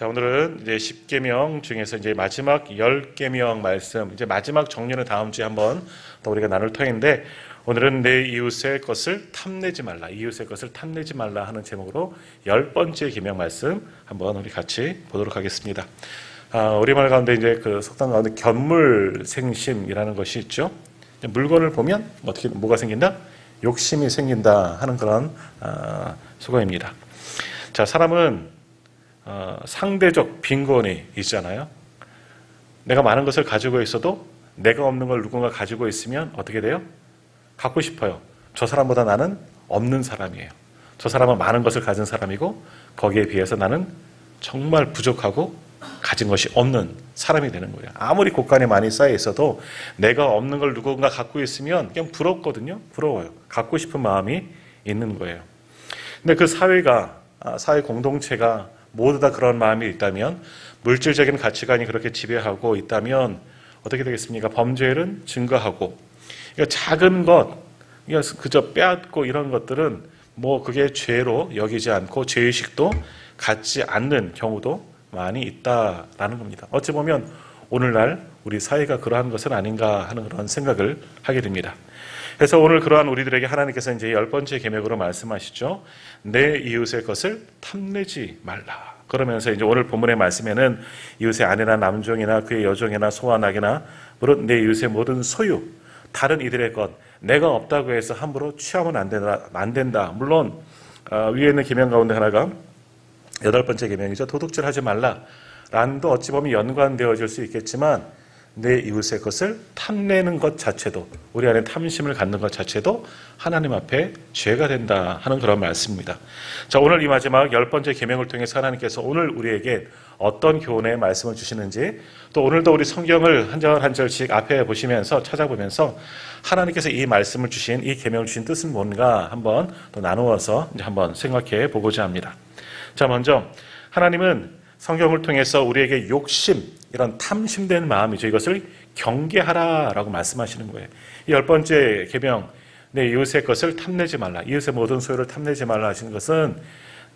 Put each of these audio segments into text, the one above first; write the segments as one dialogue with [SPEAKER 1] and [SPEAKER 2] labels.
[SPEAKER 1] 자, 오늘은 이제 10계명 중에서 이제 마지막 10계명 말씀, 이제 마지막 정리는 다음 주에 한번 또 우리가 나눌 터인데, 오늘은 내 이웃의 것을 탐내지 말라, 이웃의 것을 탐내지 말라 하는 제목으로 10번째 계명 말씀 한번 우리 같이 보도록 하겠습니다. 우리말 가운데 이제 그 속담 가운데 견물생심이라는 것이 있죠. 물건을 보면 어떻게 뭐가 생긴다? 욕심이 생긴다 하는 그런 수고입니다. 자, 사람은 상대적 빈곤이 있잖아요. 내가 많은 것을 가지고 있어도 내가 없는 걸 누군가 가지고 있으면 어떻게 돼요? 갖고 싶어요. 저 사람보다 나는 없는 사람이에요. 저 사람은 많은 것을 가진 사람이고 거기에 비해서 나는 정말 부족하고 가진 것이 없는 사람이 되는 거예요. 아무리 곳간에 많이 쌓여 있어도 내가 없는 걸 누군가 갖고 있으면 그냥 부럽거든요. 부러워요. 갖고 싶은 마음이 있는 거예요. 근데 그 사회가, 사회 공동체가 모두 다 그런 마음이 있다면, 물질적인 가치관이 그렇게 지배하고 있다면 어떻게 되겠습니까? 범죄율은 증가하고, 작은 것, 그저 빼앗고 이런 것들은 뭐 그게 죄로 여기지 않고 죄의식도 갖지 않는 경우도 많이 있다라는 겁니다. 어찌 보면 오늘날 우리 사회가 그러한 것은 아닌가 하는 그런 생각을 하게 됩니다. 그래서 오늘 그러한 우리들에게 하나님께서 이제 10번째 계명으로 말씀하시죠. 내 이웃의 것을 탐내지 말라. 그러면서 이제 오늘 본문의 말씀에는 이웃의 아내나 남종이나 그의 여종이나 소와 낙이나 물론 내 이웃의 모든 소유, 다른 이들의 것, 내가 없다고 해서 함부로 취하면 안 된다. 물론 위에 있는 계명 가운데 하나가 8번째 계명이죠. 도둑질하지 말라. 란도 어찌 보면 연관되어질 수 있겠지만 내 이웃의 것을 탐내는 것 자체도, 우리 안에 탐심을 갖는 것 자체도 하나님 앞에 죄가 된다 하는 그런 말씀입니다. 자, 오늘 이 마지막 10번째 계명을 통해서 하나님께서 오늘 우리에게 어떤 교훈의 말씀을 주시는지, 또 오늘도 우리 성경을 한 절 한 절씩 앞에 보시면서 찾아보면서 하나님께서 이 말씀을 주신, 이 계명을 주신 뜻은 뭔가 한번 또 나누어서 이제 한번 생각해 보고자 합니다. 자, 먼저 하나님은 성경을 통해서 우리에게 욕심, 이런 탐심된 마음이죠. 이것을 경계하라라고 말씀하시는 거예요. 이 10번째 계명, 내 이웃의 것을 탐내지 말라, 이웃의 모든 소유를 탐내지 말라 하시는 것은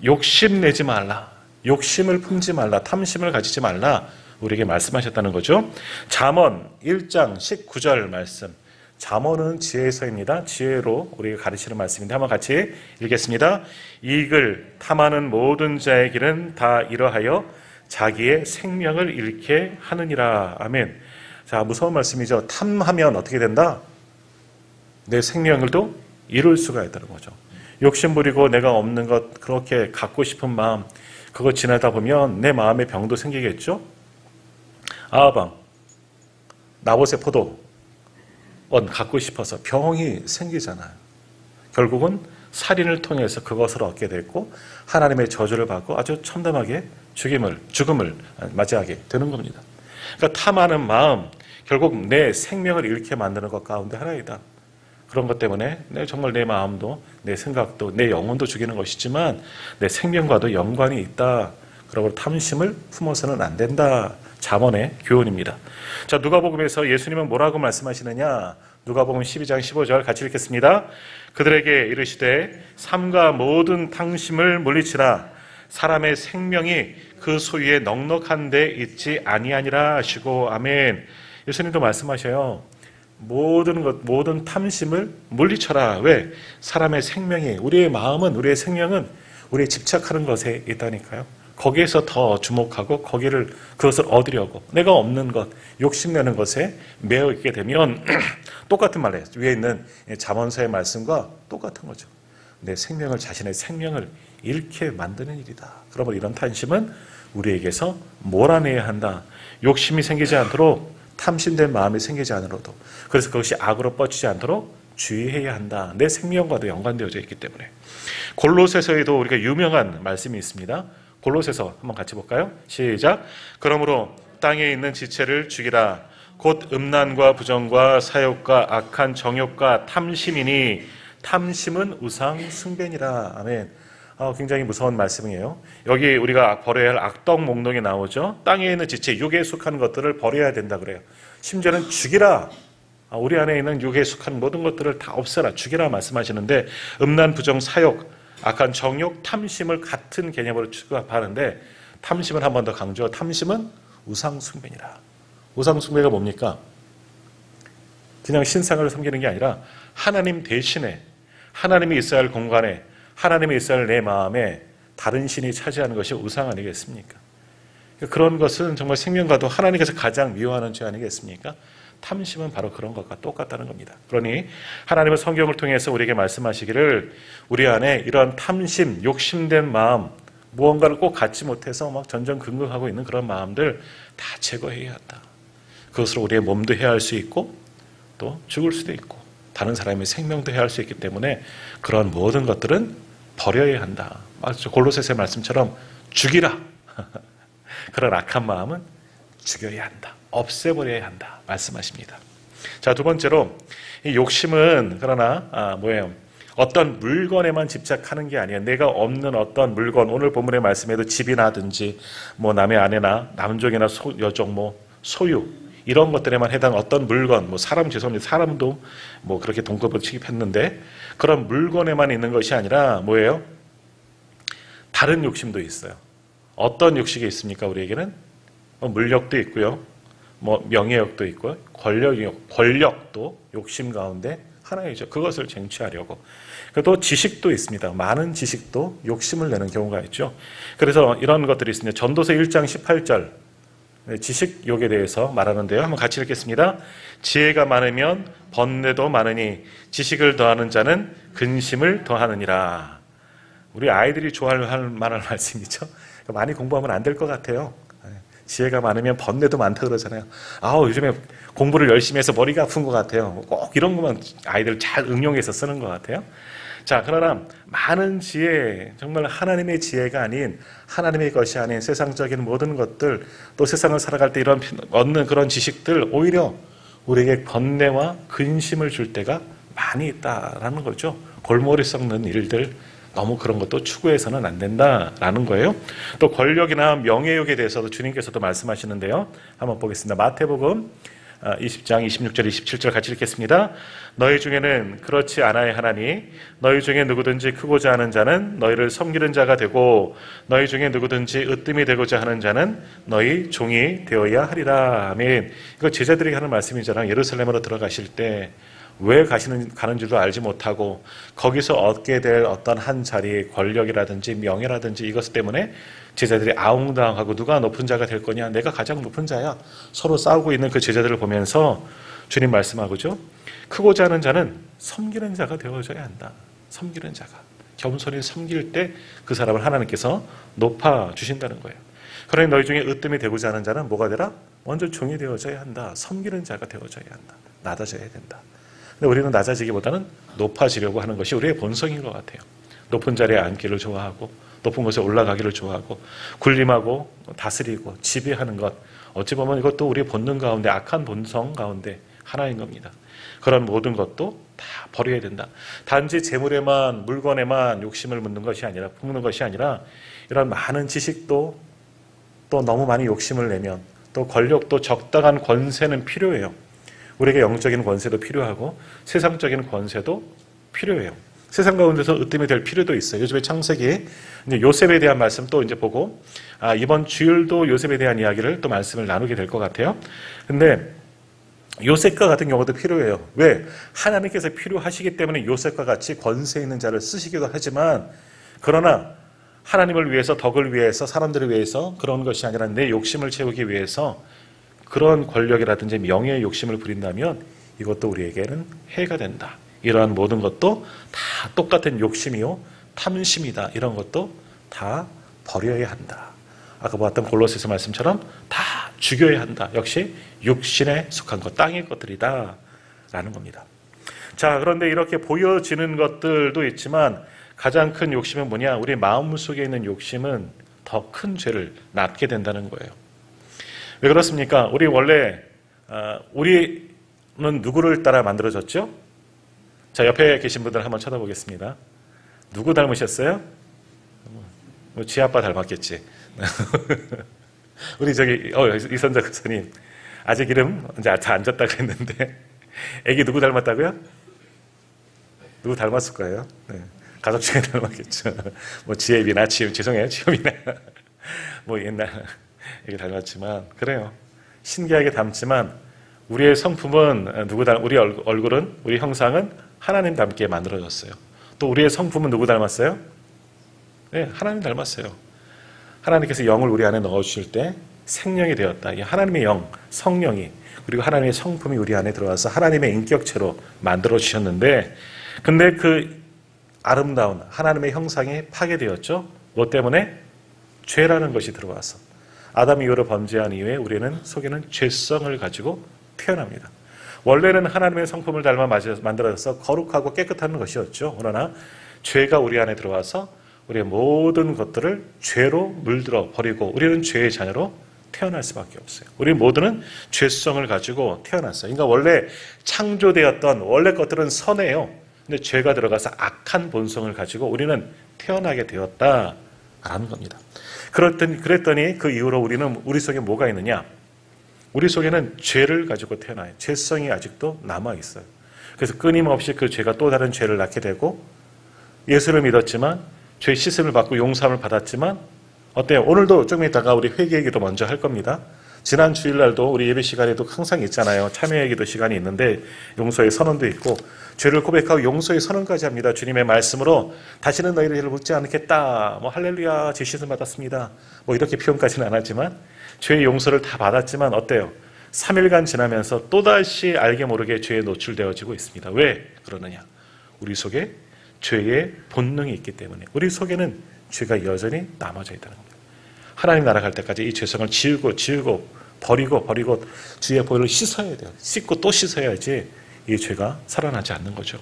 [SPEAKER 1] 욕심내지 말라, 욕심을 품지 말라, 탐심을 가지지 말라 우리에게 말씀하셨다는 거죠. 잠언 1장 19절 말씀, 잠언은 지혜서입니다. 지혜로 우리에게 가르치는 말씀인데 한번 같이 읽겠습니다. 이익을 탐하는 모든 자의 길은 다 이러하여 자기의 생명을 잃게 하느니라. 아멘. 자, 무서운 말씀이죠. 탐하면 어떻게 된다? 내 생명을도 잃을 수가 있다는 거죠. 욕심 부리고 내가 없는 것 그렇게 갖고 싶은 마음, 그거 지나다 보면 내 마음에 병도 생기겠죠. 아방, 나봇의 포도 갖고 싶어서 병이 생기잖아요. 결국은 살인을 통해서 그것을 얻게 됐고 하나님의 저주를 받고 아주 참담하게 죽음을 맞이하게 되는 겁니다. 그러니까 탐하는 마음, 결국 내 생명을 잃게 만드는 것 가운데 하나이다. 그런 것 때문에 정말 내 마음도, 내 생각도, 내 영혼도 죽이는 것이지만 내 생명과도 연관이 있다. 그러고 탐심을 품어서는 안 된다. 잠언의 교훈입니다. 자, 누가복음에서 예수님은 뭐라고 말씀하시느냐? 누가복음 12장 15절 같이 읽겠습니다. 그들에게 이르시되 삼가 모든 탐심을 물리치라. 사람의 생명이 그 소유에 넉넉한 데 있지 아니하니라 하시고. 아멘. 예수님도 말씀하셔요. 모든 탐심을 물리쳐라. 왜? 사람의 생명이, 우리의 마음은, 우리의 생명은 우리의 집착하는 것에 있다니까요. 거기에서 더 주목하고 그것을 얻으려고 내가 없는 것, 욕심내는 것에 매여 있게 되면 똑같은 말이에요. 위에 있는 잠언서의 말씀과 똑같은 거죠. 내 생명을, 자신의 생명을 잃게 만드는 일이다. 그러면 이런 탐심은 우리에게서 몰아내야 한다. 욕심이 생기지 않도록, 탐심된 마음이 생기지 않으로도, 그래서 그것이 악으로 뻗치지 않도록 주의해야 한다. 내 생명과도 연관되어져 있기 때문에. 골로새서에도 우리가 유명한 말씀이 있습니다. 골로새서 한번 같이 볼까요? 시작. 그러므로 땅에 있는 지체를 죽이라. 곧 음란과 부정과 사욕과 악한 정욕과 탐심이니 탐심은 우상 숭배니라. 아멘. 굉장히 무서운 말씀이에요. 여기 우리가 버려야 할 악덕 목록이 나오죠. 땅에 있는 지체, 육에 속한 것들을 버려야 된다 그래요. 심지어는 죽이라. 우리 안에 있는 육에 속한 모든 것들을 다 없애라, 죽이라 말씀하시는데, 음란, 부정, 사욕, 악한 정욕, 탐심을 같은 개념으로 취급하는데, 탐심은 한 번 더 강조. 탐심은 우상숭배니라. 우상숭배가 뭡니까? 그냥 신상을 섬기는 게 아니라 하나님 대신에, 하나님이 있어야 할 공간에, 하나님이 있어야 할 내 마음에 다른 신이 차지하는 것이 우상 아니겠습니까? 그런 것은 정말 생명과도 하나님께서 가장 미워하는 죄 아니겠습니까? 탐심은 바로 그런 것과 똑같다는 겁니다. 그러니 하나님은 성경을 통해서 우리에게 말씀하시기를 우리 안에 이런 탐심, 욕심된 마음, 무언가를 꼭 갖지 못해서 막 전전긍긍하고 있는 그런 마음들 다 제거해야 한다. 그것으로 우리의 몸도 해할 수 있고 또 죽을 수도 있고 다른 사람의 생명도 해할 수 있기 때문에 그런 모든 것들은 버려야 한다. 골로새서의 말씀처럼 죽이라. 그런 악한 마음은 죽여야 한다. 없애버려야 한다. 말씀하십니다. 자, 두 번째로 이 욕심은 그러나 뭐예요? 어떤 물건에만 집착하는 게 아니에요. 내가 없는 어떤 물건, 오늘 본문의 말씀에도 집이나든지 뭐 남의 아내나 남종이나 여종, 뭐 소유 이런 것들에만 해당 어떤 물건, 뭐 사람, 죄송합니다. 사람도 뭐 그렇게 동급으로 취급했는데 그런 물건에만 있는 것이 아니라 뭐예요? 다른 욕심도 있어요. 어떤 욕심이 있습니까? 우리에게는 물욕도 있고요. 뭐 명예욕도 있고요. 권력도 욕심 가운데 하나이죠. 그것을 쟁취하려고. 또 지식도 있습니다. 많은 지식도 욕심을 내는 경우가 있죠. 그래서 이런 것들이 있습니다. 전도서 1장 18절 지식욕에 대해서 말하는데요. 한번 같이 읽겠습니다. 지혜가 많으면 번뇌도 많으니 지식을 더하는 자는 근심을 더하느니라. 우리 아이들이 좋아할 만한 말씀이죠. 많이 공부하면 안 될 것 같아요. 지혜가 많으면 번뇌도 많다 그러잖아요. 요즘에 공부를 열심히 해서 머리가 아픈 것 같아요. 꼭 이런 것만 아이들 잘 응용해서 쓰는 것 같아요. 자, 그러나 많은 지혜, 정말 하나님의 지혜가 아닌 하나님의 것이 아닌 세상적인 모든 것들, 또 세상을 살아갈 때 이런 얻는 그런 지식들 오히려 우리에게 번뇌와 근심을 줄 때가 많이 있다라는 거죠. 골머리 썩는 일들, 너무 그런 것도 추구해서는 안 된다라는 거예요. 또 권력이나 명예욕에 대해서도 주님께서도 말씀하시는데요. 한번 보겠습니다. 마태복음 20장 26절 27절 같이 읽겠습니다. 너희 중에는 그렇지 않아야 하나니 너희 중에 누구든지 크고자 하는 자는 너희를 섬기는 자가 되고 너희 중에 누구든지 으뜸이 되고자 하는 자는 너희 종이 되어야 하리라. 아멘. 이거 제자들에게 하는 말씀이잖아요. 예루살렘으로 들어가실 때 왜 가는지도 알지 못하고 거기서 얻게 될 어떤 한 자리의 권력이라든지 명예라든지 이것 때문에 제자들이 아웅다웅하고 누가 높은 자가 될 거냐, 내가 가장 높은 자야, 서로 싸우고 있는 그 제자들을 보면서 주님 말씀하고죠. 크고자 하는 자는 섬기는 자가 되어져야 한다. 섬기는 자가 겸손히 섬길 때 그 사람을 하나님께서 높아주신다는 거예요. 그러니 너희 중에 으뜸이 되고자 하는 자는 뭐가 되라? 먼저 종이 되어져야 한다. 섬기는 자가 되어져야 한다. 낮아져야 된다. 근데 우리는 낮아지기보다는 높아지려고 하는 것이 우리의 본성인 것 같아요. 높은 자리에 앉기를 좋아하고 높은 곳에 올라가기를 좋아하고 군림하고 다스리고 지배하는 것, 어찌 보면 이것도 우리의 본능 가운데 악한 본성 가운데 하나인 겁니다. 그런 모든 것도 다 버려야 된다. 단지 재물에만 물건에만 욕심을 품는 것이 아니라 이런 많은 지식도 또 너무 많이 욕심을 내면 또 권력도 적당한 권세는 필요해요. 우리에게 영적인 권세도 필요하고 세상적인 권세도 필요해요. 세상 가운데서 으뜸이 될 필요도 있어요. 요즘에 창세기 이제 요셉에 대한 말씀 또 이제 보고 이번 주일도 요셉에 대한 이야기를 또 말씀을 나누게 될 것 같아요. 근데 요셉과 같은 경우도 필요해요. 왜? 하나님께서 필요하시기 때문에 요셉과 같이 권세 있는 자를 쓰시기도 하지만 그러나 하나님을 위해서, 덕을 위해서, 사람들을 위해서 그런 것이 아니라 내 욕심을 채우기 위해서 그런 권력이라든지 명예의 욕심을 부린다면 이것도 우리에게는 해가 된다. 이러한 모든 것도 다 똑같은 욕심이요 탐심이다. 이런 것도 다 버려야 한다. 아까 보았던 골로새서 말씀처럼 다 죽여야 한다. 역시 육신에 속한 것, 땅의 것들이다 라는 겁니다. 자, 그런데 이렇게 보여지는 것들도 있지만 가장 큰 욕심은 뭐냐? 우리 마음속에 있는 욕심은 더 큰 죄를 낳게 된다는 거예요. 왜 그렇습니까? 우리 원래 우리는 누구를 따라 만들어졌죠? 자, 옆에 계신 분들 한번 쳐다보겠습니다. 누구 닮으셨어요? 지 아빠 닮았겠지. 우리 저기 이선자 교수님 아직 이름 이제 다 앉았다 그랬는데 애기 누구 닮았다고요? 누구 닮았을 거예요? 네. 가족 중에 닮았겠죠. 뭐 지혜비나 죄송해요, 지혜비나 뭐 옛날 이게 닮았지만 그래요. 신기하게 닮지만 우리의 성품은 우리 얼굴은 우리 형상은 하나님 닮게 만들어졌어요. 또 우리의 성품은 누구 닮았어요? 네, 하나님 닮았어요. 하나님께서 영을 우리 안에 넣어주실 때 생명이 되었다. 이 하나님의 영, 성령이 그리고 하나님의 성품이 우리 안에 들어와서 하나님의 인격체로 만들어 주셨는데 근데 그 아름다운 하나님의 형상이 파괴되었죠. 뭐 때문에? 죄라는 것이 들어와서 아담 이후로 범죄한 이후에 우리는 속에는 죄성을 가지고 태어납니다. 원래는 하나님의 성품을 닮아 만들어져서 거룩하고 깨끗한 것이었죠. 그러나 죄가 우리 안에 들어와서 우리의 모든 것들을 죄로 물들어 버리고 우리는 죄의 자녀로 태어날 수밖에 없어요. 우리 모두는 죄성을 가지고 태어났어요. 그러니까 원래 창조되었던 원래 것들은 선해요. 근데 죄가 들어가서 악한 본성을 가지고 우리는 태어나게 되었다라는 겁니다. 그랬더니 그 이후로 우리 속에 뭐가 있느냐? 우리 속에는 죄를 가지고 태어나요. 죄성이 아직도 남아있어요. 그래서 끊임없이 그 죄가 또 다른 죄를 낳게 되고 예수를 믿었지만 죄 씻음을 받고 용서함을 받았지만 어때요? 오늘도 조금 있다가 우리 회개기도 먼저 할 겁니다. 지난 주일날도 우리 예배 시간에도 항상 있잖아요. 참여회기도 시간이 있는데 용서의 선언도 있고 죄를 고백하고 용서의 선언까지 합니다. 주님의 말씀으로 다시는 너희를 죄를 묻지 않겠다. 뭐 할렐루야 죄 씻음 받았습니다. 뭐 이렇게 표현까지는 안 하지만 죄의 용서를 다 받았지만 어때요? 3일간 지나면서 또다시 알게 모르게 죄에 노출되어지고 있습니다. 왜 그러느냐? 우리 속에 죄의 본능이 있기 때문에 우리 속에는 죄가 여전히 남아져 있다는 겁니다. 하나님 나라 갈 때까지 이 죄성을 지우고 버리고 주의 보혈로 씻어야 돼요. 씻고 또 씻어야지 이 죄가 살아나지 않는 거죠.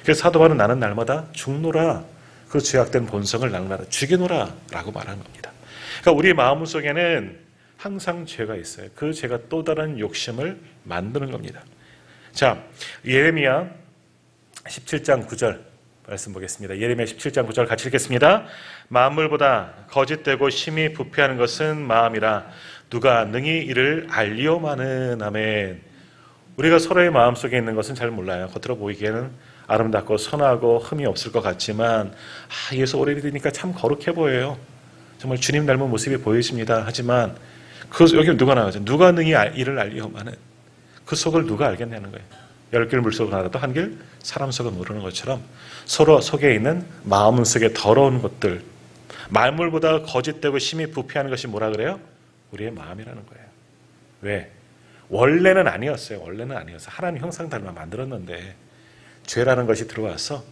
[SPEAKER 1] 그래서 사도 바울은 나는 날마다 죽노라 그 죄악된 본성을 날마다 죽이노라 라고 말하는 겁니다. 그러니까 우리 마음 속에는 항상 죄가 있어요. 그 죄가 또 다른 욕심을 만드는 겁니다. 자, 예레미야 17장 9절 말씀 보겠습니다. 예레미야 17장 9절 같이 읽겠습니다. 만물보다 거짓되고 심히 부패하는 것은 마음이라 누가 능히 이를 알리오마는. 아멘. 우리가 서로의 마음속에 있는 것은 잘 몰라요. 겉으로 보이기에는 아름답고 선하고 흠이 없을 것 같지만 예수 오래 믿으니까 참 거룩해 보여요. 정말 주님 닮은 모습이 보여집니다. 하지만 여기 누가 나오죠? 누가 능히 이를 알리오마는. 그 속을 누가 알겠냐는 거예요. 10길 물속을 알아도 한길 사람 속을 모르는 것처럼 서로 속에 있는 마음 속에 더러운 것들, 만물보다 거짓되고 심히 부패하는 것이 뭐라 그래요? 우리의 마음이라는 거예요. 왜? 원래는 아니었어요. 하나님 형상 닮아 만들었는데 죄라는 것이 들어와서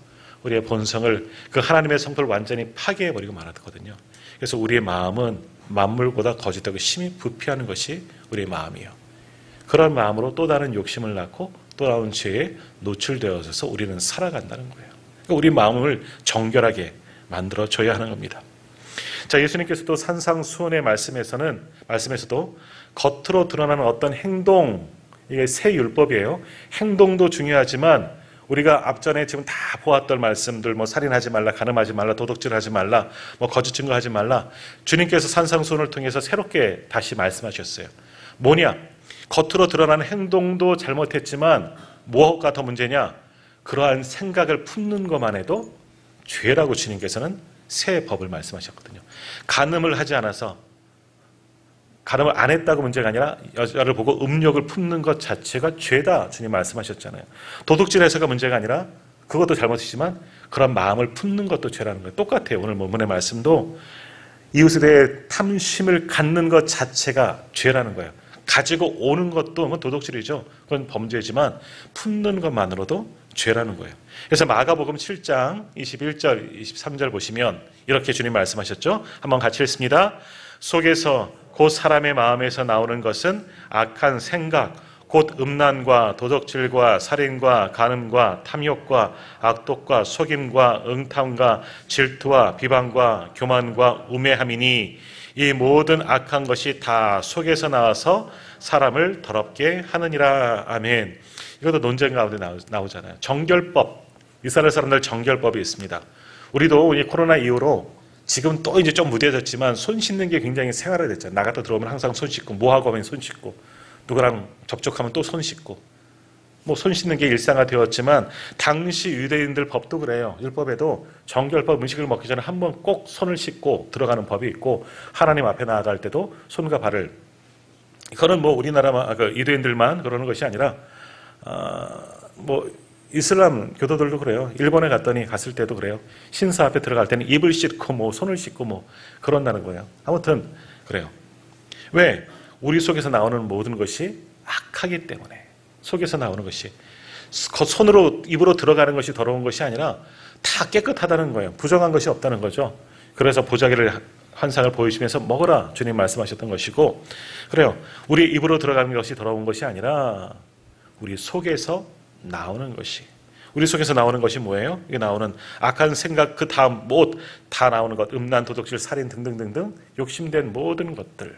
[SPEAKER 1] 우리의 본성을 그 하나님의 성품을 완전히 파괴해버리고 말았거든요. 그래서 우리의 마음은 만물보다 거짓되고 심히 부패하는 것이 우리의 마음이에요. 그런 마음으로 또 다른 욕심을 낳고 또 다른 죄에 노출되어져서 우리는 살아간다는 거예요. 그러니까 우리 마음을 정결하게 만들어줘야 하는 겁니다. 자, 예수님께서도 산상수훈의 말씀에서도 겉으로 드러나는 어떤 행동, 이게 새 율법이에요. 행동도 중요하지만 우리가 앞전에 지금 다 보았던 말씀들, 뭐 살인하지 말라, 간음하지 말라, 도둑질하지 말라, 뭐 거짓 증거하지 말라. 주님께서 산상수훈을 통해서 새롭게 다시 말씀하셨어요. 뭐냐? 겉으로 드러나는 행동도 잘못했지만 뭐가 더 문제냐? 그러한 생각을 품는 것만 해도 죄라고 주님께서는 새 법을 말씀하셨거든요. 간음을 하지 않아서 간음을 안 했다고 문제가 아니라 여자를 보고 음욕을 품는 것 자체가 죄다 주님 말씀하셨잖아요. 도둑질해서가 문제가 아니라 그것도 잘못이지만 그런 마음을 품는 것도 죄라는 거예요. 똑같아요. 오늘 본문의 말씀도 이웃에 대해 탐심을 갖는 것 자체가 죄라는 거예요. 가지고 오는 것도 도둑질이죠. 그건 범죄지만 품는 것만으로도 죄라는 거예요. 그래서 마가복음 7장 21절, 23절 보시면 이렇게 주님 말씀하셨죠. 한번 같이 읽습니다. 속에서 곧 사람의 마음에서 나오는 것은 악한 생각, 곧 음란과 도둑질과 살인과 간음과 탐욕과 악독과 속임과 응탐과 질투와 비방과 교만과 우매함이니 이 모든 악한 것이 다 속에서 나와서 사람을 더럽게 하느니라. 아멘. 이것도 논쟁 가운데 나오잖아요. 정결법. 이스라엘 사람들 정결법이 있습니다. 우리도 이 코로나 이후로 지금 또 이제 좀 무뎌졌지만 손 씻는 게 굉장히 생활화됐잖아요. 나갔다 들어오면 항상 손 씻고, 뭐 하고 하면 손 씻고, 누구랑 접촉하면 또 손 씻고. 뭐 손 씻는 게 일상화되었지만 당시 유대인들 법도 그래요. 율법에도 정결법 음식을 먹기 전에 한 번 꼭 손을 씻고 들어가는 법이 있고 하나님 앞에 나아갈 때도 손과 발을 그거는 뭐 우리나라만 유대인들만 그러는 것이 아니라 뭐 이슬람 교도들도 그래요. 일본에 갔을 때도 그래요. 신사 앞에 들어갈 때는 입을 씻고 뭐 손을 씻고 뭐 그런다는 거예요. 아무튼 그래요. 왜? 우리 속에서 나오는 모든 것이 악하기 때문에 속에서 나오는 것이 손으로 입으로 들어가는 것이 더러운 것이 아니라 다 깨끗하다는 거예요. 부정한 것이 없다는 거죠. 그래서 보자기를 환상을 보여주면서 먹어라 주님 말씀하셨던 것이고 그래요. 우리 입으로 들어가는 것이 더러운 것이 아니라 우리 속에서 나오는 것이 우리 속에서 나오는 것이 뭐예요? 이게 나오는 악한 생각 그 다음 뭐 다 나오는 것 음란 도둑질 살인 등등등등 욕심된 모든 것들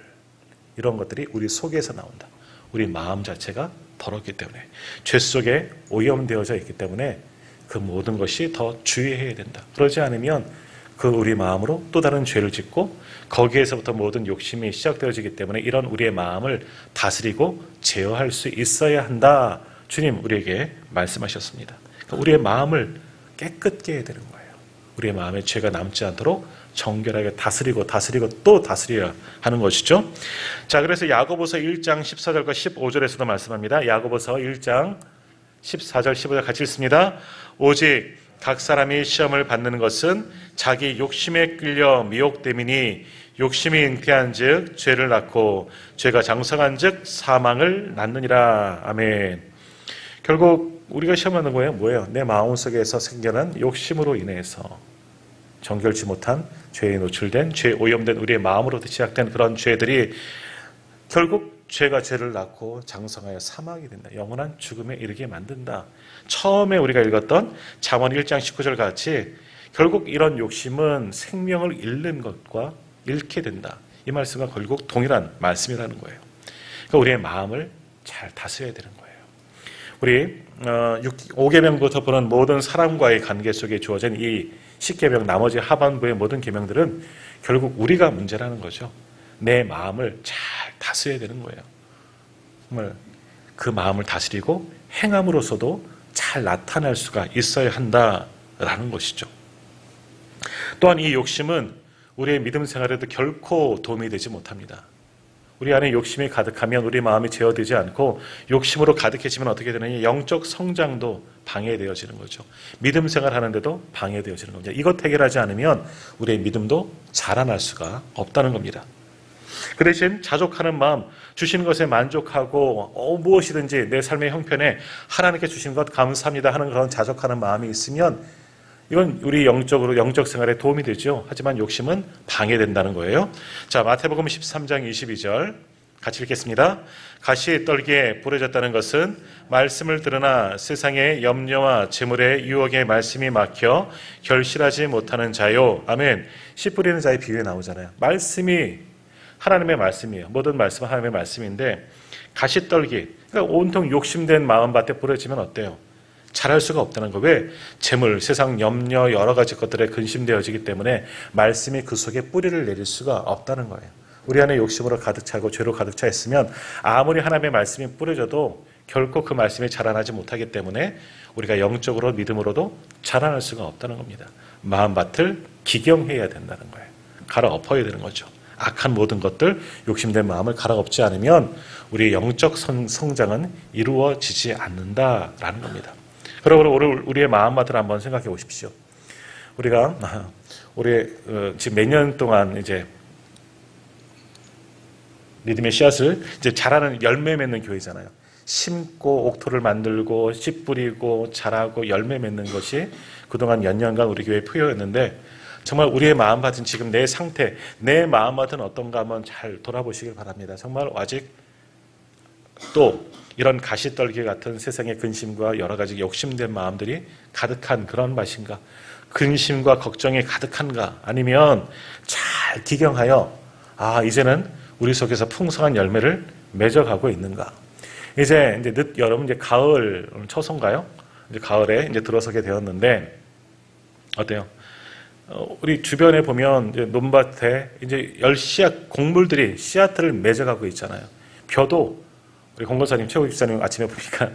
[SPEAKER 1] 이런 것들이 우리 속에서 나온다. 우리 마음 자체가 더럽기 때문에 죄 속에 오염되어져 있기 때문에 그 모든 것이 더 주의해야 된다. 그러지 않으면 그 우리 마음으로 또 다른 죄를 짓고 거기에서부터 모든 욕심이 시작되어지기 때문에 이런 우리의 마음을 다스리고 제어할 수 있어야 한다. 주님 우리에게 말씀하셨습니다. 그러니까 우리의 마음을 깨끗게 해야 되는 거예요. 우리의 마음에 죄가 남지 않도록 정결하게 다스리고 또 다스려야 하는 것이죠. 자, 그래서 야고보서 1장 14절과 15절에서도 말씀합니다. 야고보서 1장 14절 15절 같이 읽습니다. 오직 각 사람이 시험을 받는 것은 자기 욕심에 끌려 미혹됨이니 욕심이 잉태한 즉 죄를 낳고 죄가 장성한 즉 사망을 낳느니라. 아멘. 결국 우리가 시험하는 거예요. 뭐예요? 내 마음속에서 생겨난 욕심으로 인해서 정결치 못한 죄에 노출된 죄에 오염된 우리의 마음으로부터 시작된 그런 죄들이 결국 죄가 죄를 낳고 장성하여 사망이 된다. 영원한 죽음에 이르게 만든다. 처음에 우리가 읽었던 잠언 1장 19절 같이 결국 이런 욕심은 생명을 잃는 것과 잃게 된다. 이 말씀과 결국 동일한 말씀이라는 거예요. 그러니까 우리의 마음을 잘 다스려야 되는 거예요. 우리 5계명부터 보는 모든 사람과의 관계 속에 주어진 이 10계명 나머지 하반부의 모든 계명들은 결국 우리가 문제라는 거죠. 내 마음을 잘 다스려야 되는 거예요. 정말 그 마음을 다스리고 행함으로써도 잘 나타날 수가 있어야 한다라는 것이죠. 또한 이 욕심은 우리의 믿음 생활에도 결코 도움이 되지 못합니다. 우리 안에 욕심이 가득하면 우리 마음이 제어되지 않고 욕심으로 가득해지면 어떻게 되느냐? 영적 성장도 방해되어지는 거죠. 믿음 생활하는데도 방해되어지는 겁니다. 이것 해결하지 않으면 우리의 믿음도 자라날 수가 없다는 겁니다. 그 대신 자족하는 마음, 주신 것에 만족하고 무엇이든지 내 삶의 형편에 하나님께 주신 것 감사합니다 하는 그런 자족하는 마음이 있으면 이건 우리 영적 생활에 도움이 되죠. 하지만 욕심은 방해된다는 거예요. 자, 마태복음 13장 22절 같이 읽겠습니다. 가시떨기에 부러졌다는 것은 말씀을 들으나 세상의 염려와 재물의 유혹의 말씀이 막혀 결실하지 못하는 자요. 아멘. 씨 뿌리는 자의 비유에 나오잖아요. 말씀이 하나님의 말씀이에요. 모든 말씀은 하나님의 말씀인데 가시떨기, 그러니까 온통 욕심된 마음밭에 부러지면 어때요? 잘할 수가 없다는 거. 왜? 재물, 세상 염려 여러 가지 것들에 근심되어지기 때문에 말씀이 그 속에 뿌리를 내릴 수가 없다는 거예요. 우리 안에 욕심으로 가득 차고 죄로 가득 차 있으면 아무리 하나님의 말씀이 뿌려져도 결코 그 말씀이 자라나지 못하기 때문에 우리가 영적으로 믿음으로도 자라날 수가 없다는 겁니다. 마음밭을 기경해야 된다는 거예요. 갈아엎어야 되는 거죠. 악한 모든 것들, 욕심된 마음을 갈아엎지 않으면 우리의 영적 성장은 이루어지지 않는다라는 겁니다. 여러분, 우리의 마음밭을 한번 생각해 보십시오. 우리가 지금 몇 년 동안 이제 믿음의 씨앗을 이제 자라는 열매 맺는 교회잖아요. 심고 옥토를 만들고 씨 뿌리고 자라고 열매 맺는 것이 그동안 몇 년간 우리 교회의 표현이었는데 정말 우리의 마음밭은 지금 내 상태, 내 마음밭은 어떤가 한번 잘 돌아보시길 바랍니다. 정말 아직 또 이런 가시떨기 같은 세상의 근심과 여러 가지 욕심된 마음들이 가득한 그런 맛인가? 근심과 걱정이 가득한가? 아니면 잘 기경하여 이제는 우리 속에서 풍성한 열매를 맺어가고 있는가? 이제 늦 여름 이제 가을 초선가요? 이제 가을에 이제 들어서게 되었는데 어때요? 우리 주변에 보면 이제 논밭에 이제 곡물들이 씨앗들을 맺어가고 있잖아요. 벼도 우리 공건사님, 최고 집사님 아침에 보니까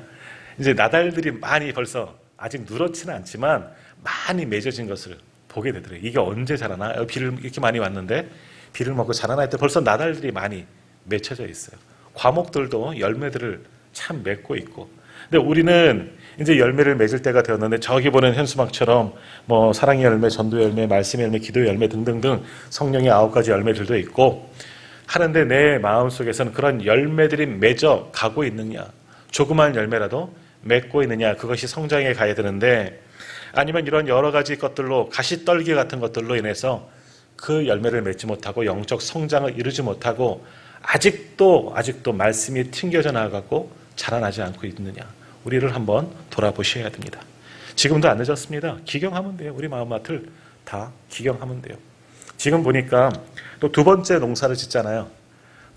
[SPEAKER 1] 이제 나달들이 많이 벌써 아직 누렇지는 않지만 많이 맺어진 것을 보게 되더래요. 이게 언제 자라나? 비를 이렇게 많이 왔는데 비를 먹고 자라나 했더니 벌써 나달들이 많이 맺혀져 있어요. 과목들도 열매들을 참 맺고 있고. 근데 우리는 이제 열매를 맺을 때가 되었는데 저기 보는 현수막처럼 뭐 사랑의 열매, 전도의 열매, 말씀의 열매, 기도의 열매 등등등 성령의 9가지 열매들도 있고 하는데 내 마음속에서는 그런 열매들이 맺어 가고 있느냐, 조그만 열매라도 맺고 있느냐, 그것이 성장해 가야 되는데 아니면 이런 여러 가지 것들로 가시떨기 같은 것들로 인해서 그 열매를 맺지 못하고 영적 성장을 이루지 못하고 아직도 말씀이 튕겨져 나가고 자라나지 않고 있느냐, 우리를 한번 돌아보셔야 됩니다. 지금도 안 늦었습니다. 기경하면 돼요. 우리 마음밭을 다 기경하면 돼요. 지금 보니까 또 두 번째 농사를 짓잖아요.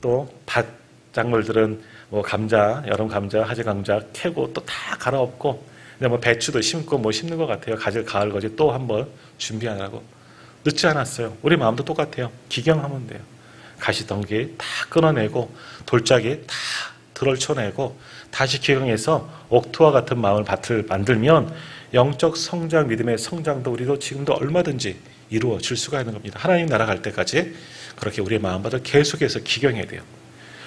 [SPEAKER 1] 또 밭작물들은 뭐 감자, 여름 감자, 하지 감자 캐고 또 다 갈아엎고, 근데 뭐 배추도 심고 뭐 심는 것 같아요. 가을 거지 또 한번 준비하라고. 늦지 않았어요. 우리 마음도 똑같아요. 기경하면 돼요. 가시덩기 다 끊어내고 돌짝이 다 들얼쳐내고 다시 기경해서 옥토와 같은 마음을 밭을 만들면 영적 성장, 믿음의 성장도 우리도 지금도 얼마든지 이루어질 수가 있는 겁니다. 하나님 나라 갈 때까지 그렇게 우리의 마음밭을 계속해서 기경해야 돼요.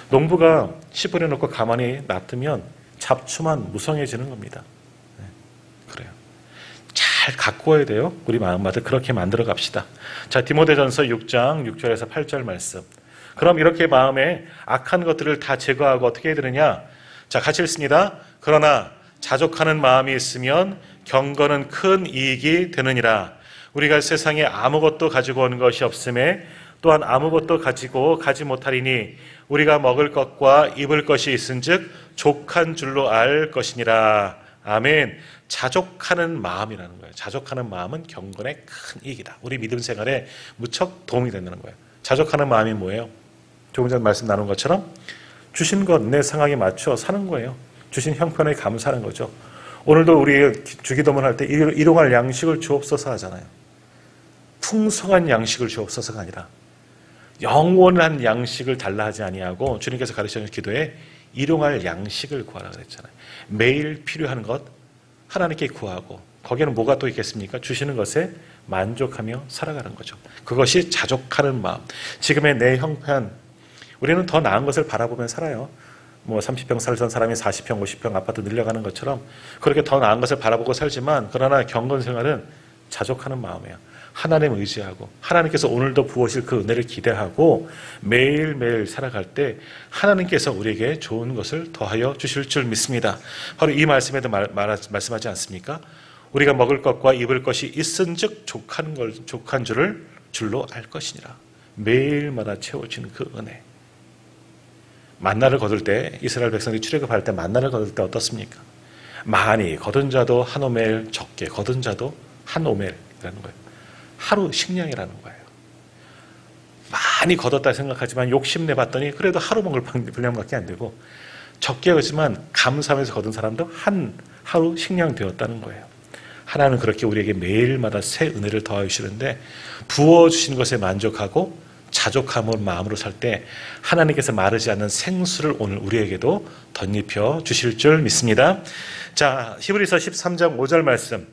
[SPEAKER 1] 농부가 씨 뿌려놓고 가만히 놔두면 잡초만 무성해지는 겁니다. 네, 그래요. 잘 가꾸어야 돼요. 우리 마음밭을 그렇게 만들어 갑시다. 자, 디모데전서 6장 6절에서 8절 말씀. 그럼 이렇게 마음에 악한 것들을 다 제거하고 어떻게 해야 되느냐? 자, 같이 읽습니다. 그러나 자족하는 마음이 있으면 경건은 큰 이익이 되느니라. 우리가 세상에 아무것도 가지고 온 것이 없음에 또한 아무것도 가지고 가지 못하리니 우리가 먹을 것과 입을 것이 있은즉 족한 줄로 알 것이니라. 아멘. 자족하는 마음이라는 거예요. 자족하는 마음은 경건의 큰 이익이다. 우리 믿음 생활에 무척 도움이 된다는 거예요. 자족하는 마음이 뭐예요? 조금 전 말씀 나눈 것처럼 주신 것 내 상황에 맞춰 사는 거예요. 주신 형편에 감사하는 거죠. 오늘도 우리 주기도문 할 때 일용할 양식을 주옵소서 하잖아요. 풍성한 양식을 주옵소서가 아니라 영원한 양식을 달라 하지 아니하고 주님께서 가르치는 기도에 일용할 양식을 구하라 그랬잖아요. 매일 필요한 것 하나님께 구하고 거기에는 뭐가 또 있겠습니까? 주시는 것에 만족하며 살아가는 거죠. 그것이 자족하는 마음. 지금의 내 형편, 우리는 더 나은 것을 바라보면 살아요. 뭐 30평 살던 사람이 40평, 50평 아파트 늘려가는 것처럼 그렇게 더 나은 것을 바라보고 살지만, 그러나 경건 생활은 자족하는 마음이에요. 하나님 의지하고 하나님께서 오늘도 부어질 그 은혜를 기대하고 매일매일 살아갈 때 하나님께서 우리에게 좋은 것을 더하여 주실 줄 믿습니다. 바로 이 말씀에도 말씀하지 않습니까? 우리가 먹을 것과 입을 것이 있은즉 족한 줄로 알 것이니라. 매일마다 채워지는 그 은혜. 만나를 거둘 때 이스라엘 백성들이 출애굽할 때 만나를 거둘 때 어떻습니까? 많이 거둔 자도 한 오멜, 적게 거둔 자도 한 오멜이라는 거예요. 하루 식량이라는 거예요. 많이 거뒀다 생각하지만 욕심내봤더니 그래도 하루 먹을 분량밖에 안 되고, 적게 거지만 감사하면서 거둔 사람도 하루 식량 되었다는 거예요. 하나님은 그렇게 우리에게 매일마다 새 은혜를 더하여 주시는데, 부어주신 것에 만족하고 자족함을 마음으로 살 때 하나님께서 마르지 않는 생수를 오늘 우리에게도 덧입혀 주실 줄 믿습니다. 자, 히브리서 13장 5절 말씀,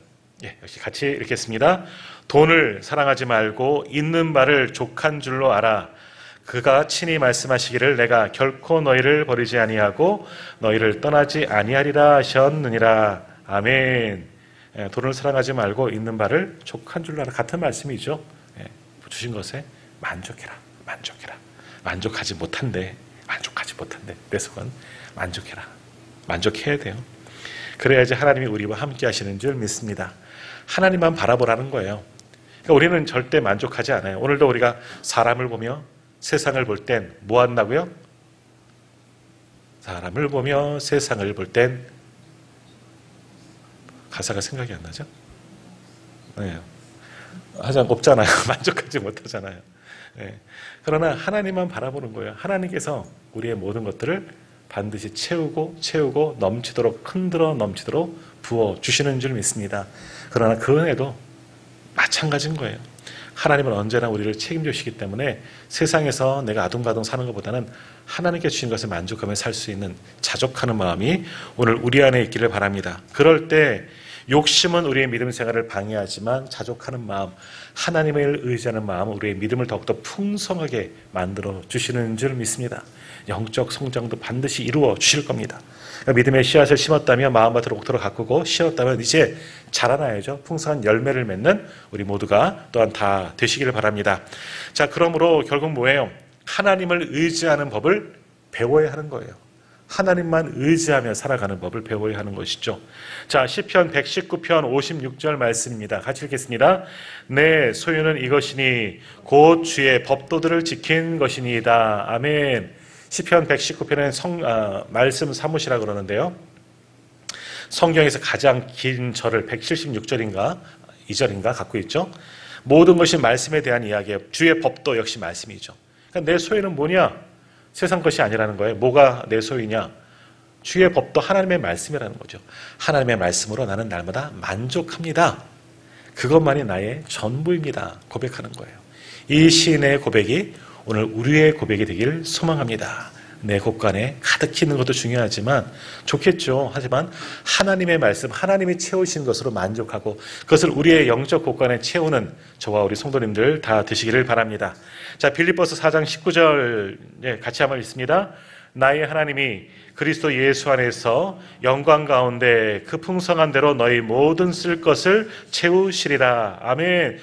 [SPEAKER 1] 역시 같이 읽겠습니다. 돈을 사랑하지 말고 있는 바를 족한 줄로 알아. 그가 친히 말씀하시기를 내가 결코 너희를 버리지 아니하고 너희를 떠나지 아니하리라 하셨느니라. 아멘. 돈을 사랑하지 말고 있는 바를 족한 줄로 알아. 같은 말씀이죠. 주신 것에 만족해라. 만족하지 못한데 내 속은 만족해라. 만족해야 돼요. 그래야지 하나님이 우리와 함께 하시는 줄 믿습니다. 하나님만 바라보라는 거예요. 그러니까 우리는 절대 만족하지 않아요. 오늘도 우리가 사람을 보며 세상을 볼 땐 뭐 한다고요? 사람을 보며 세상을 볼 땐, 가사가 생각이 안 나죠? 네. 하지 없잖아요. 만족하지 못하잖아요. 네. 그러나 하나님만 바라보는 거예요. 하나님께서 우리의 모든 것들을 반드시 채우고 넘치도록, 흔들어 넘치도록 부어주시는 줄 믿습니다. 그러나 그 은혜도 마찬가지인 거예요. 하나님은 언제나 우리를 책임져 주시기 때문에 세상에서 내가 아둥바둥 사는 것보다는 하나님께 주신 것을 만족하며 살 수 있는 자족하는 마음이 오늘 우리 안에 있기를 바랍니다. 그럴 때 욕심은 우리의 믿음 생활을 방해하지만 자족하는 마음, 하나님을 의지하는 마음은 우리의 믿음을 더욱더 풍성하게 만들어 주시는 줄 믿습니다. 영적 성장도 반드시 이루어 주실 겁니다. 그러니까 믿음의 씨앗을 심었다면 마음밭을 옥토로 가꾸고 심었다면 이제 자라나야죠. 풍성한 열매를 맺는 우리 모두가 또한 다 되시기를 바랍니다. 자, 그러므로 결국 뭐예요? 하나님을 의지하는 법을 배워야 하는 거예요. 하나님만 의지하며 살아가는 법을 배워야 하는 것이죠. 자, 시편 119편 56절 말씀입니다. 같이 읽겠습니다. 내 소유는 이것이니 곧 주의 법도들을 지킨 것이니이다. 아멘. 시편 119편은 말씀 사무시라 그러는데요. 성경에서 가장 긴 절을 176절인가 2절인가 갖고 있죠. 모든 것이 말씀에 대한 이야기예요. 주의 법도 역시 말씀이죠. 그러니까 내 소유는 뭐냐? 세상 것이 아니라는 거예요. 뭐가 내 소유냐? 주의 법도 하나님의 말씀이라는 거죠. 하나님의 말씀으로 나는 날마다 만족합니다. 그것만이 나의 전부입니다. 고백하는 거예요. 이 시인의 고백이 오늘 우리의 고백이 되길 소망합니다. 내 곳간에 가득히 있는 것도 중요하지만 좋겠죠. 하지만 하나님의 말씀, 하나님이 채우신 것으로 만족하고 그것을 우리의 영적 곳간에 채우는 저와 우리 성도님들 다 되시기를 바랍니다. 자, 빌립보서 4장 19절 같이 한번 읽습니다. 나의 하나님이 그리스도 예수 안에서 영광 가운데 그 풍성한 대로 너희 모든 쓸 것을 채우시리라. 아멘.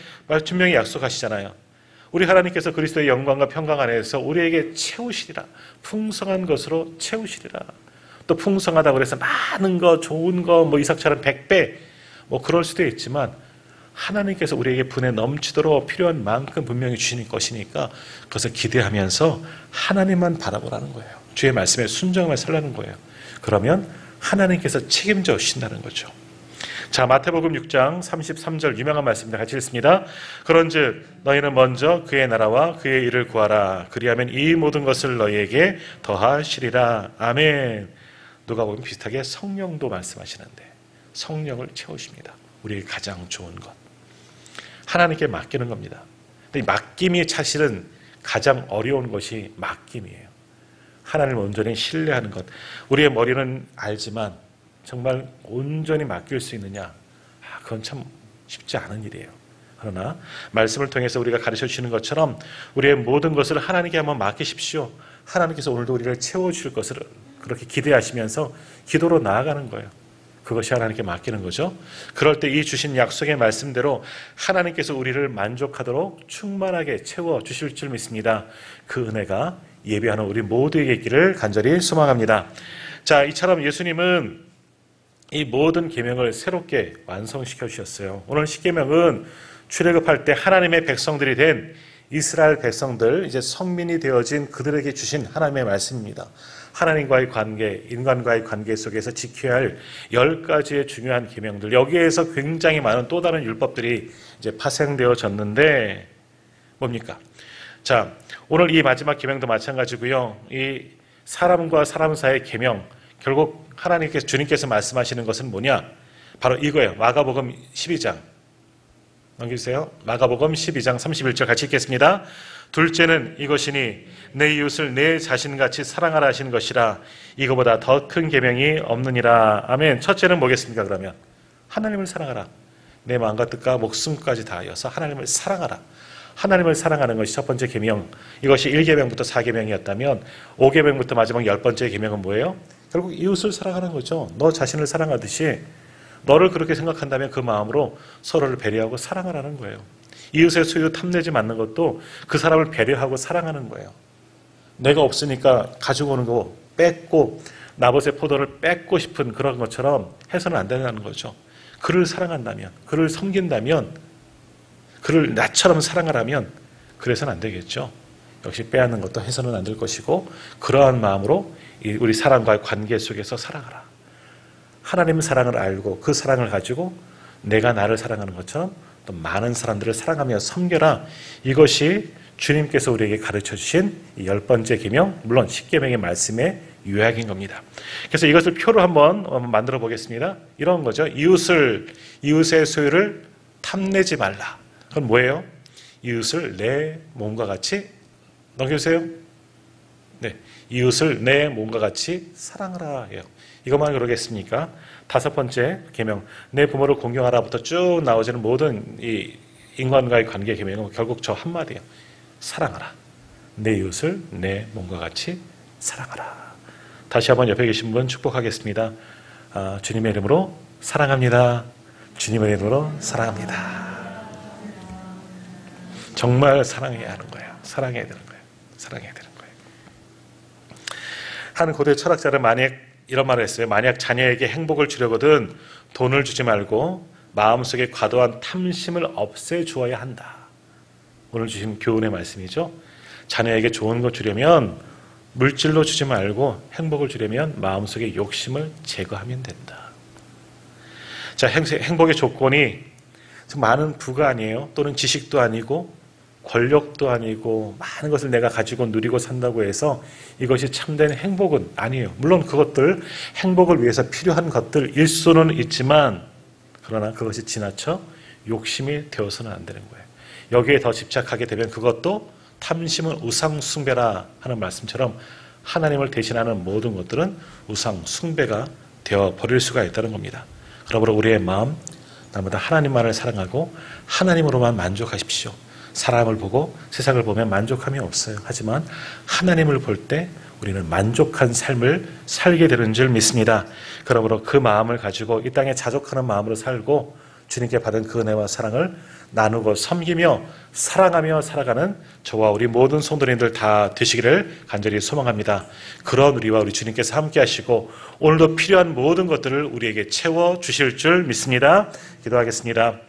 [SPEAKER 1] 분명히 약속하시잖아요. 우리 하나님께서 그리스도의 영광과 평강 안에서 우리에게 채우시리라. 풍성한 것으로 채우시리라. 또 풍성하다고 해서 많은 거, 좋은 거, 이삭처럼 100배, 그럴 수도 있지만 하나님께서 우리에게 분에 넘치도록 필요한 만큼 분명히 주시는 것이니까 그것을 기대하면서 하나님만 바라보라는 거예요. 주의 말씀에 순종하며 살라는 거예요. 그러면 하나님께서 책임져 주신다는 거죠. 자, 마태복음 6장 33절 유명한 말씀입니다. 같이 읽습니다. 그런즉 너희는 먼저 그의 나라와 그의 일을 구하라. 그리하면 이 모든 것을 너희에게 더하시리라. 아멘. 누가 보면 비슷하게 성령도 말씀하시는데 성령을 채우십니다. 우리의 가장 좋은 것. 하나님께 맡기는 겁니다. 근데 이 맡김이 사실은 가장 어려운 것이 맡김이에요. 하나님을 온전히 신뢰하는 것. 우리의 머리는 알지만 정말 온전히 맡길 수 있느냐? 그건 참 쉽지 않은 일이에요. 그러나 말씀을 통해서 우리가 가르쳐 주시는 것처럼 우리의 모든 것을 하나님께 한번 맡기십시오. 하나님께서 오늘도 우리를 채워주실 것을 그렇게 기대하시면서 기도로 나아가는 거예요. 그것이 하나님께 맡기는 거죠. 그럴 때 이 주신 약속의 말씀대로 하나님께서 우리를 만족하도록 충만하게 채워주실 줄 믿습니다. 그 은혜가 예배하는 우리 모두에게 있기를 간절히 소망합니다. 자, 이처럼 예수님은 이 모든 계명을 새롭게 완성시켜 주셨어요. 오늘 십계명은 출애굽할 때 하나님의 백성들이 된 이스라엘 백성들, 이제 성민이 되어진 그들에게 주신 하나님의 말씀입니다. 하나님과의 관계, 인간과의 관계 속에서 지켜야 할 10가지의 중요한 계명들, 여기에서 굉장히 많은 또 다른 율법들이 이제 파생되어졌는데 뭡니까? 자, 오늘 이 마지막 계명도 마찬가지고요. 이 사람과 사람 사이의 계명, 결국 하나님께서 주님께서 말씀하시는 것은 뭐냐? 바로 이거예요. 마가복음 12장. 넘겨주세요. 마가복음 12장 31절 같이 읽겠습니다. 둘째는 이것이니 내 이웃을 내 자신같이 사랑하라 하신 것이라. 이거보다 더 큰 계명이 없느니라. 아멘. 첫째는 뭐겠습니까? 그러면 하나님을 사랑하라. 내 마음과 뜻과 목숨까지 다하여서 하나님을 사랑하라. 하나님을 사랑하는 것이 첫 번째 계명. 이것이 1계명부터 4계명이었다면 5계명부터 마지막 10번째 계명은 뭐예요? 결국 이웃을 사랑하는 거죠. 너 자신을 사랑하듯이 너를 그렇게 생각한다면 그 마음으로 서로를 배려하고 사랑하라는 거예요. 이웃의 소유 탐내지 않는 것도 그 사람을 배려하고 사랑하는 거예요. 내가 없으니까 가지고 오는 거 뺏고 나봇의 포도를 뺏고 싶은 그런 것처럼 해서는 안 된다는 거죠. 그를 사랑한다면, 그를 섬긴다면, 그를 나처럼 사랑하라면 그래서는 안 되겠죠. 역시 빼앗는 것도 해서는 안 될 것이고 그러한 마음으로 우리 사람과의 관계 속에서 살아가라. 하나님 사랑을 알고 그 사랑을 가지고 내가 나를 사랑하는 것처럼 또 많은 사람들을 사랑하며 섬겨라. 이것이 주님께서 우리에게 가르쳐 주신 10번째 계명, 물론 10계명의 말씀의 요약인 겁니다. 그래서 이것을 표로 한번 만들어 보겠습니다. 이런 거죠. 이웃의 소유를 탐내지 말라. 그건 뭐예요? 이웃을 내 몸과 같이 넘겨주세요. 네, 이웃을 내 몸과 같이 사랑하라 해요. 이것만 그러겠습니까? 다섯 번째 계명, 내 부모를 공경하라부터 쭉 나오지는 모든 이 인간과의 관계 계명은 결국 저 한마디예요. 사랑하라. 내 이웃을 내 몸과 같이 사랑하라. 다시 한번 옆에 계신 분 축복하겠습니다. 주님의 이름으로 사랑합니다. 주님의 이름으로 사랑합니다. 정말 사랑해야 하는 거예요. 사랑해야 되는 거예요. 사랑해야 되는 거예요. 한 고대 철학자는 만약 이런 말을 했어요. 만약 자녀에게 행복을 주려거든 돈을 주지 말고 마음속에 과도한 탐심을 없애주어야 한다. 오늘 주신 교훈의 말씀이죠. 자녀에게 좋은 거 주려면 물질로 주지 말고 행복을 주려면 마음속에 욕심을 제거하면 된다. 자, 행복의 조건이 많은 부가 아니에요. 또는 지식도 아니고 권력도 아니고 많은 것을 내가 가지고 누리고 산다고 해서 이것이 참된 행복은 아니에요. 물론 그것들 행복을 위해서 필요한 것들일 수는 있지만 그러나 그것이 지나쳐 욕심이 되어서는 안 되는 거예요. 여기에 더 집착하게 되면 그것도 탐심은 우상 숭배라 하는 말씀처럼 하나님을 대신하는 모든 것들은 우상 숭배가 되어 버릴 수가 있다는 겁니다. 그러므로 우리의 마음 날마다 하나님만을 사랑하고 하나님으로만 만족하십시오. 사람을 보고 세상을 보면 만족함이 없어요. 하지만 하나님을 볼 때 우리는 만족한 삶을 살게 되는 줄 믿습니다. 그러므로 그 마음을 가지고 이 땅에 자족하는 마음으로 살고 주님께 받은 그 은혜와 사랑을 나누고 섬기며 사랑하며 살아가는 저와 우리 모든 성도님들 다 되시기를 간절히 소망합니다. 그런 우리와 우리 주님께서 함께 하시고 오늘도 필요한 모든 것들을 우리에게 채워주실 줄 믿습니다. 기도하겠습니다.